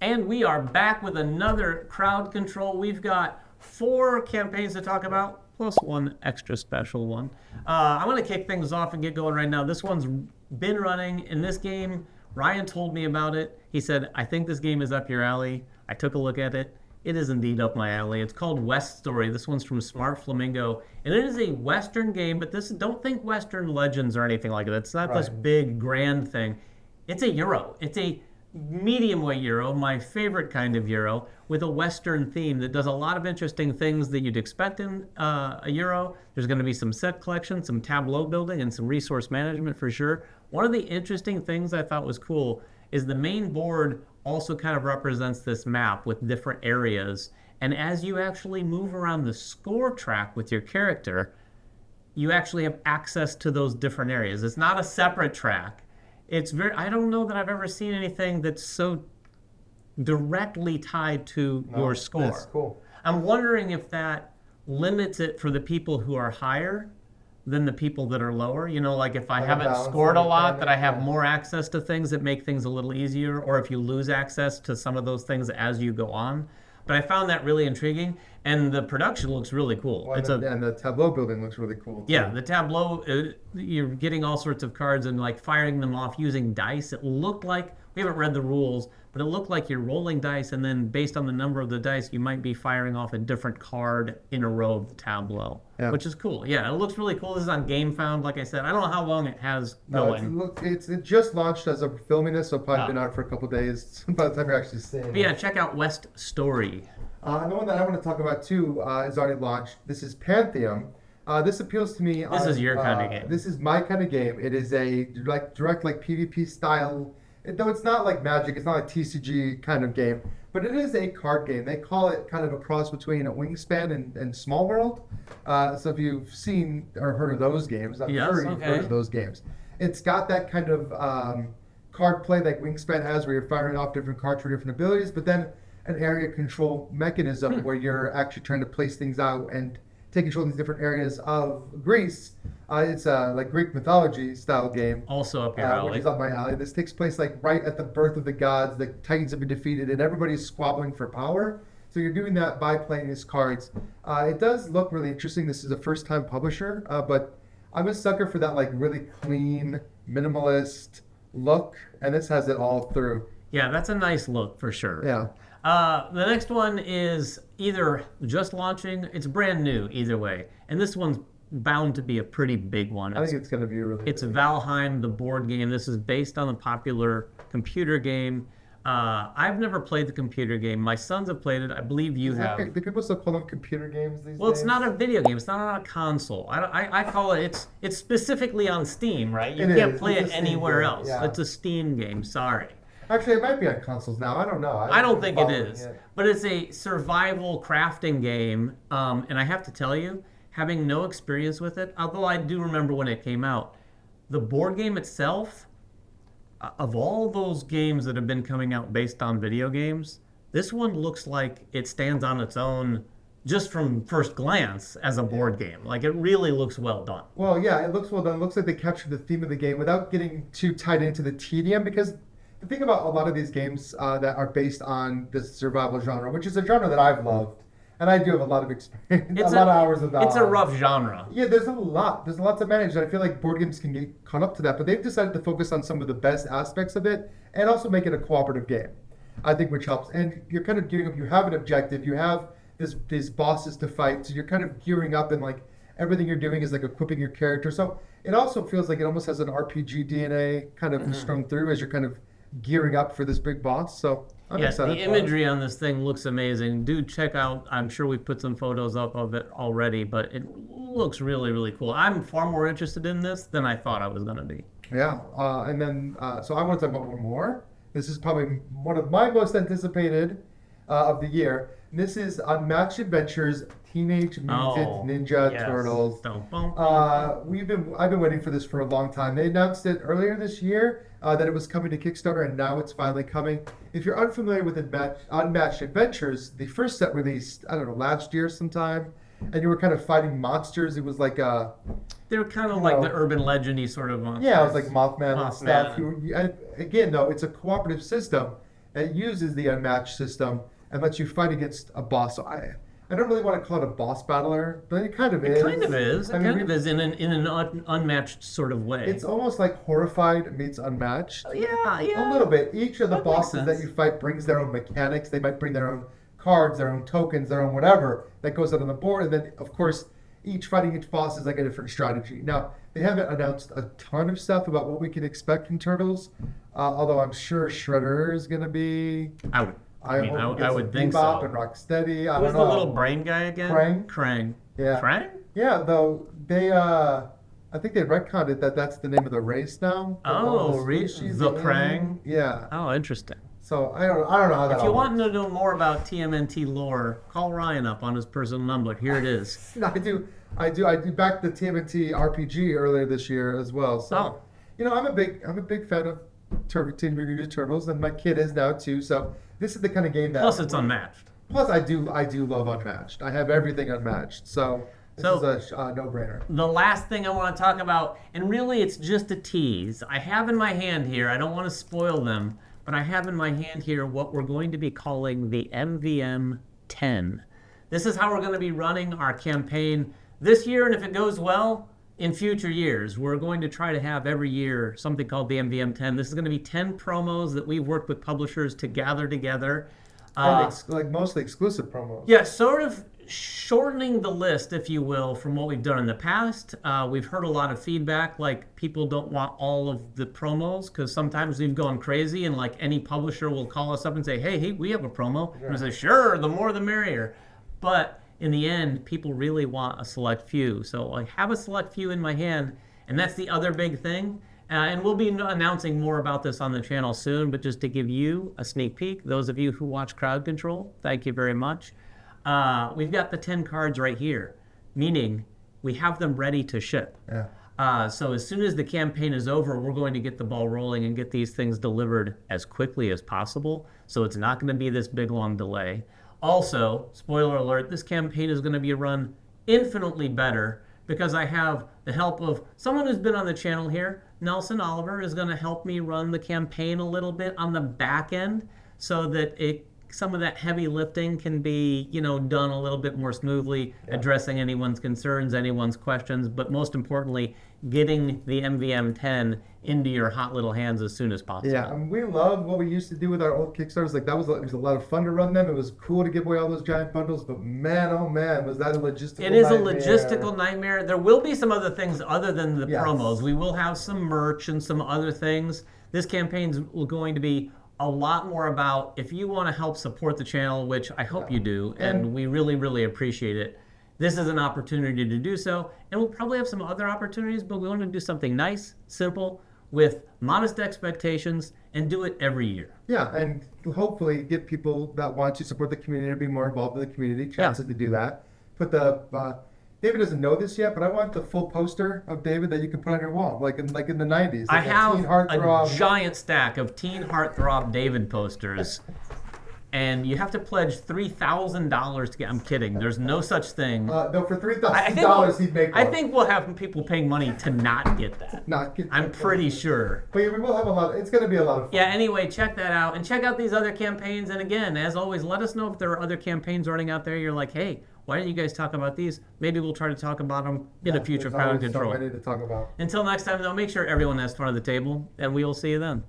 And we are back with another crowd control. We've got 4 campaigns to talk about, plus one extra special one. I'm going to kick things off and get going right now. This one's been running. In this game, Ryan told me about it. He said, I think this game is up your alley. I took a look at it. It is indeed up my alley. It's called West Story. This one's from Smart Flamingo. And it is a Western game, but don't think Western Legends or anything like that. It's not this big, grand thing. It's a Euro. It's a medium weight Euro, my favorite kind of Euro, with a Western theme that does a lot of interesting things that you'd expect in a Euro. There's going to be some set collection, some tableau building, and some resource management for sure. One of the interesting things I thought was cool is the main board also kind of represents this map with different areas. And as you actually move around the score track with your character, you actually have access to those different areas. It's not a separate track. I don't know that I've ever seen anything that's so directly tied to your score. That's cool. I'm wondering if that limits it for the people who are higher than the people that are lower. You know, like if I haven't scored a lot, that I have more access to things that make things a little easier, or if you lose access to some of those things as you go on. But I found that really intriguing, and the production looks really cool. Well, and the tableau building looks really cool, too. Yeah, the tableau, you're getting all sorts of cards and like firing them off using dice. It looked like, we haven't read the rules, but it looked like you're rolling dice, and then based on the number of the dice, you might be firing off a different card in a row of the tableau, which is cool. Yeah, it looks really cool. This is on GameFound, like I said. I don't know how long it has going. It just launched as of filming this, so probably been out for a couple days by the time you're actually seeing it. But yeah, check out West Story. The one that I want to talk about, too, is already launched. This is Pantheum. This appeals to me. This is your kind of game. This is my kind of game. It is a direct PvP style. Though it's not like Magic, it's not a TCG kind of game, but it is a card game. They call it kind of a cross between a Wingspan and Small World. So if you've seen or heard of those games, I'm sure you've heard of those games. It's got that kind of card play like Wingspan has, where you're firing off different cards for different abilities, but then an area control mechanism where you're actually trying to place things out and take control of these different areas of Greece. It's a like Greek mythology style game. Also up your alley. Which is up my alley. This takes place like right at the birth of the gods. The Titans have been defeated and everybody's squabbling for power. So you're doing that by playing these cards. It does look really interesting. This is a first time publisher, but I'm a sucker for that like really clean, minimalist look. And this has it all through. Yeah, that's a nice look for sure. Yeah. The next one is either just launching, it's brand new either way. And this one's bound to be a pretty big one. I think it's going to be really It's Valheim, the board game. This is based on the popular computer game. I've never played the computer game. My sons have played it. I believe you have. Do people still call them computer games these days? Well, it's not a video game. It's not on a console. I call it, it's specifically on Steam, right? You can't play it anywhere else. Yeah. It's a Steam game, sorry. Actually, it might be on consoles now. I don't know. I don't think it is. But it's a survival crafting game. And I have to tell you, having no experience with it, although I do remember when it came out, the board game itself, of all those games that have been coming out based on video games, this one looks like it stands on its own just from first glance as a board game. Like, it really looks well done. Well, yeah, it looks well done. It looks like they captured the theme of the game without getting too tied into the tedium, because the thing about a lot of these games that are based on this survival genre, which is a genre that I've loved, and I do have a lot of experience, a lot of hours of that. It's a rough genre. Yeah, there's a lot to manage, and I feel like board games can get caught up to that, but they've decided to focus on some of the best aspects of it, and also make it a cooperative game, I think, which helps. And you're kind of gearing up, you have an objective, you have these bosses to fight, so you're kind of gearing up, and like everything you're doing is like equipping your character. So it also feels like it almost has an RPG DNA kind of strung through as you're kind of gearing up for this big boss. So I'm excited. The imagery on this thing looks amazing. Do check out, I'm sure we've put some photos up of it already, but it looks really, really cool. I'm far more interested in this than I thought I was going to be. Yeah, and then, so I want to talk about one more. This is probably one of my most anticipated of the year. And this is Unmatched Adventures, Teenage Mutant Ninja Turtles. I've been waiting for this for a long time. They announced it earlier this year that it was coming to Kickstarter, and now it's finally coming. If you're unfamiliar with Unmatched Adventures, the first set released, I don't know, last year sometime, and you were kind of fighting monsters. It was like they were kind of like the urban legendy sort of monsters. Yeah, it was like Mothman and stuff. Again, though, it's a cooperative system. It uses the Unmatched system and lets you fight against a boss. So I don't really want to call it a boss battler, but it kind of is. It kind of is. I mean, in an unmatched sort of way. It's almost like Horrified meets Unmatched. Yeah. A little bit. Each of the That makes bosses that sense. you fight brings their own mechanics. They might bring their own cards, their own tokens, their own whatever that goes out on the board. And then, of course, fighting each boss is like a different strategy. Now, they haven't announced a ton of stuff about what we can expect from Turtles, although I'm sure Shredder is going to be... I would think Bebop so. and Rocksteady. I Who's don't know. the little brain guy again? Krang. Yeah. Krang? Yeah, though they, I think they retconned it that's the name of the race now. Oh, the in. Krang? Yeah. Oh, interesting. So I don't know how that. If you want to know more about TMNT lore, call Ryan up on his personal number. Here it is. I do back the TMNT RPG earlier this year as well. So, I'm a big fan of Teenage Mutant Ninja Turtles, and my kid is now too. So this is the kind of game that. Plus, it's unmatched. Plus, I do love Unmatched. I have everything Unmatched. So this is a no-brainer. The last thing I want to talk about, and really it's just a tease. I have in my hand here, I don't want to spoil them, but I have in my hand here what we're going to be calling the MVM 10. This is how we're going to be running our campaign this year, and if it goes well, in future years. We're going to try to have every year something called the MVM 10. This is going to be 10 promos that we've worked with publishers to gather together. And like mostly exclusive promos. Yeah, sort of shortening the list, if you will, from what we've done in the past. We've heard a lot of feedback, like people don't want all of the promos because sometimes we've gone crazy and like any publisher will call us up and say, hey, we have a promo. Yeah. And we say, sure, the more the merrier. But in the end, people really want a select few. So I have a select few in my hand, and that's the other big thing. And we'll be announcing more about this on the channel soon, but just to give you a sneak peek, those of you who watch Crowd Control, thank you very much. We've got the 10 cards right here, meaning we have them ready to ship. Yeah. So as soon as the campaign is over, we're going to get the ball rolling and get these things delivered as quickly as possible. So it's not going to be this big, long delay. Also, spoiler alert, this campaign is going to be run infinitely better because I have the help of someone who's been on the channel here. Nelson Oliver is going to help me run the campaign a little bit on the back end so that some of that heavy lifting can be, done a little bit more smoothly, addressing anyone's concerns, anyone's questions, but most importantly, getting the MVM 10 into your hot little hands as soon as possible. Yeah, and we love what we used to do with our old Kickstarters. Like it was a lot of fun to run them. It was cool to give away all those giant bundles, but man, oh man, was that a logistical nightmare. It is a logistical nightmare. There will be some other things other than the promos. We will have some merch and some other things. This campaign's going to be a lot more about if you want to help support the channel, which I hope you do, and we really, really appreciate it. This is an opportunity to do so, and we'll probably have some other opportunities, but we want to do something nice, simple, with modest expectations, and do it every year. Yeah, and hopefully get people that want to support the community to be more involved in the community chances to do that. Put David doesn't know this yet, but I want the full poster of David that you can put on your wall, like in the 90s. I have a giant stack of Teen Heartthrob David posters, and you have to pledge $3,000 to get. I'm kidding. There's no such thing. No, for $3,000 he'd make one. I think we'll have people paying money to not get that. I'm pretty sure. But we will have a lot. It's going to be a lot of fun. Yeah. Anyway, check that out and check out these other campaigns. And again, as always, let us know if there are other campaigns running out there. You're like, hey, why didn't you guys talk about these? Maybe we'll try to talk about them in a future Crowd Control. So many to talk about. Until next time, though, make sure everyone has fun at the table, and we will see you then.